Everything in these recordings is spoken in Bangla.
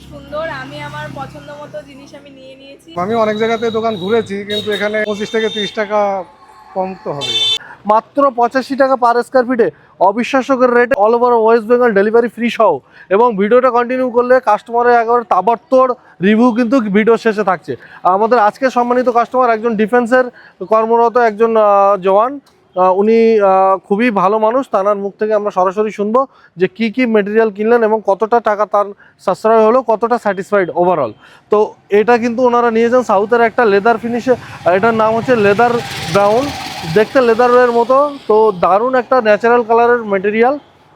সুন্দর। আমি আমার পছন্দ মতো জিনিস আমি নিয়ে নিয়েছি। আমি অনেক জায়গাতে দোকান ঘুরেছি, কিন্তু এখানে 25 থেকে 30 টাকা কম তো হবে। মাত্র 85 টাকা পার স্কোয়ার ফিটে অবিশ্বাস্যকর rate, all over West Bengal delivery free সহ। এবং ভিডিওটা কন্টিনিউ করলে কাস্টমারের একেবারে তাবড়তোড় রিভিউ কিন্তু ভিডিও শেষে থাকছে। আমাদের আজকে সম্মানিত কাস্টমার একজন ডিফেন্সের কর্মরত একজন জওয়ান। উনি খুবই ভালো মানুষ। তার মুখ থেকে আমরা সরাসরি শুনবো যে কি কি মেটেরিয়াল কিনলেন এবং কতটা টাকা তার সাশ্রয় হলো, কতটা স্যাটিসফাইড ওভারঅল। তো এটা কিন্তু ওনারা নিয়েছেন সাউথের একটা লেদার ফিনিশে, এটার নাম হচ্ছে লেদার ব্রাউন, দেখতে লেদারের মতো। তো দারুণ একটা ন্যাচারাল কালারের মেটেরিয়াল।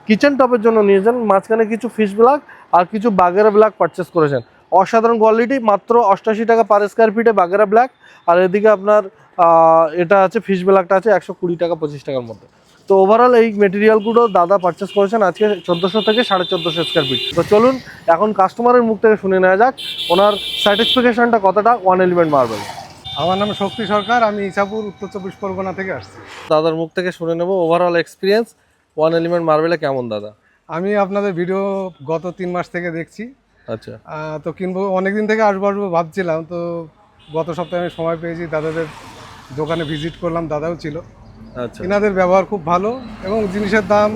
কিচেন টপের জন্য নিয়েছেন, মাঝখানে কিছু ফিশ ব্ল্যাক আর কিছু বাগেরা ব্ল্যাক পারচেস করেছেন। অসাধারণ কোয়ালিটি, মাত্র 88 টাকা পার স্কোয়ার ফিটে বাগেরা ব্ল্যাক। আর এদিকে আপনার এটা আছে ফিশ ব্ল্যাকটা আছে 120 টাকা 25 টাকার মধ্যে। তো ওভারঅল এই মেটেরিয়ালগুলো দাদা পারচেস করেছেন আজকে 1400 থেকে 1450 স্কোয়ার ফিট। তো চলুন এখন কাস্টমারের মুখ থেকে শুনে নেওয়া যাক ওনার স্যাটিসফিকেশনটা কতটা ওয়ান এলিমেন্ট মার্বেল। আমার নাম শক্তি সরকার, আমি ইছাপুর উত্তর 24 পরগনা থেকে আসছি। দাদার মুখ থেকে শুনে নেব ওভারঅল এক্সপিরিয়েন্স ওয়ান এলিমেন্ট মার্বেলে কেমন দাদা। আমি আপনাদের ভিডিও গত 3 মাস থেকে দেখছি। আচ্ছা, তো কিনবো, অনেকদিন থেকে আসবো ভাবছিলাম। তো গত সপ্তাহে আমি সময় পেয়েছি, দাদাদের দোকানে ভিজিট করলাম, দাদাও ছিল। আচ্ছা, এনাদের ব্যবহার খুব ভালো এবং জিনিসের দাম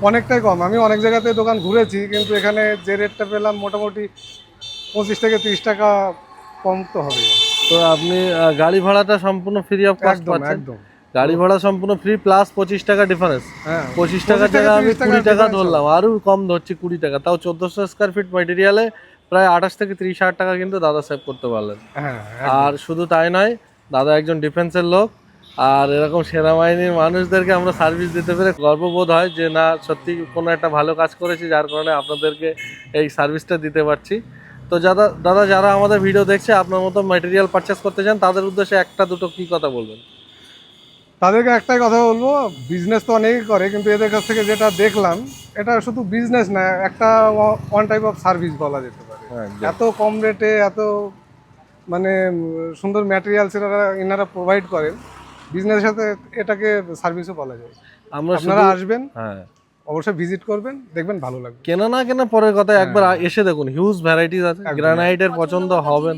অনেকটাই কম। আমি অনেক জায়গাতে দোকান ঘুরেছি, কিন্তু এখানে যে রেটটা পেলাম মোটামুটি 25 থেকে 30 টাকা কম তো হবে। তো আপনি গাড়ি ভাড়াটা সম্পূর্ণ ফ্রি অফ কস্ট একদম পাচ্ছেন। একদম। গাড়ি ভাড়া সম্পূর্ণ ফ্রি প্লাস 25 টাকা ডিফারেন্স। হ্যাঁ, 25 টাকা জায়গা আমি 30 20 টাকা difference ধরলাম, আরও কম ধরছি 20 টাকা। তাও 1400 স্কোয়ার ফিট মেটেরিয়ালে প্রায় 28 থেকে 30 হাজার টাকা কিন্তু দাদা সেভ করতে পারলেন। হ্যাঁ, আর শুধু তাই নয়, দাদা একজন ডিফেন্সের লোক। আর এরকম সেনাবাহিনীর মানুষদেরকে আমরা সার্ভিস দিতে পেরে গর্ববোধ হয় যে না, সত্যি কোনো একটা ভালো কাজ করেছি, যার কারণে আপনাদেরকে এই সার্ভিসটা দিতে পারছি। তো দাদা যারা আমাদের ভিডিও দেখছে আপনার মতো ম্যাটেরিয়াল পারচেস করতে চান, তাদের উদ্দেশ্যে একটা দুটো কি কথা বলবেন? তাদেরকে একটাই কথা বলবো, বিজনেস তো অনেকেই করে, কিন্তু এদের কাছ থেকে যেটা দেখলাম, এটা শুধু বিজনেস না, একটা ওয়ান টাইপ অফ সার্ভিস বলা যেতে পারে। এত কম রেটে এত মানে সুন্দর ম্যাটেরিয়ালস এনারা প্রোভাইড করেন, বিজনেসের সাথে এটাকে সার্ভিসও বলা যায়। আপনারা আসবেন, হ্যাঁ অবশ্যই ভিজিট করবেন, দেখবেন ভালো লাগবে। কেনা না কেনা পরের কথা, একবার এসে দেখুন, হিউজ ভ্যারাইটিস আছে। গ্রানাইটের পছন্দ হবেন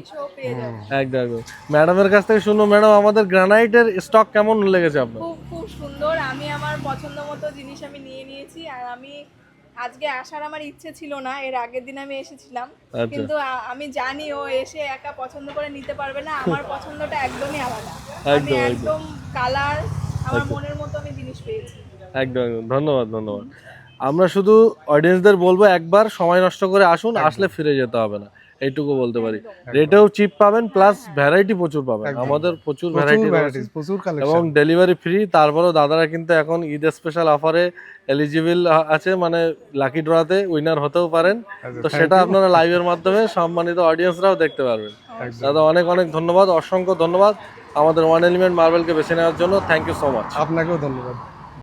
একদম একদম। ম্যাডামের কাছ থেকে শুনবো, ম্যাডাম আমাদের গ্রানাইটের স্টক কেমন লেগেছে আপনার? খুব খুব সুন্দর। আমি আমার পছন্দ মতো জিনিস আমি নিয়ে নিয়েছি। আর আমি আজকে আসার আমার ইচ্ছে ছিল না, এর আগের দিন আমি এসেছিলাম, কিন্তু আমি জানি ও এসে একা পছন্দ করে নিতে পারবে না। আমার পছন্দটা একদমই আলাদা। আমি একদম কালার আমার মনের মতো আমি জিনিস পেয়েছি। একদম একদম, ধন্যবাদ ধন্যবাদ। আমরা শুধু অডিয়েন্সদের বলবো একবার সময় নষ্ট করে আসুন, আসলে ফিরে যেতে হবে না, এইটুকু বলতে পারি। রেটেও চিপ পাবেন, প্লাস ভ্যারাইটি প্রচুর পাবেন। আমাদের প্রচুর ভ্যারাইটি প্রচুর কালেকশন এবং ডেলিভারি ফ্রি। তারপরেও দাদারা কিন্তু এখন ঈদ স্পেশাল অফারে এলিজিবল আছে, মানে লাকি ড্রতে উইনার হতেও পারেন। তো সেটা আপনারা লাইভের মাধ্যমে সম্মানিত অডিয়েন্সরাও দেখতে পারবেন। দাদা অনেক অনেক ধন্যবাদ, অসংখ্য ধন্যবাদ আমাদের ওয়ান এলিমেন্ট মার্বেলকে বেছে নেওয়ার জন্য। Thank you so much. আপনাকেও ধন্যবাদ।